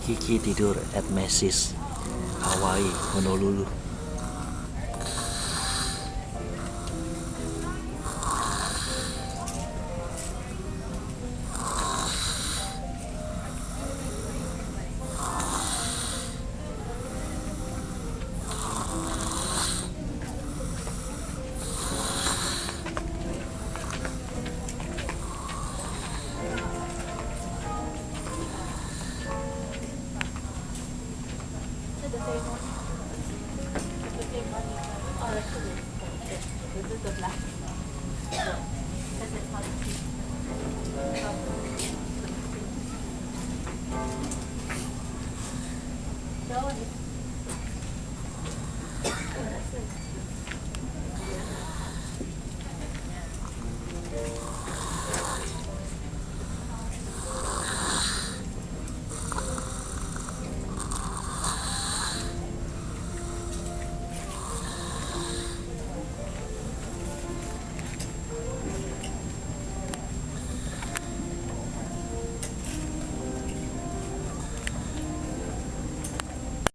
Kiki tidur at Macy's, Hawaii, Honolulu. The same one. The same one. Oh, that's good. This is the black.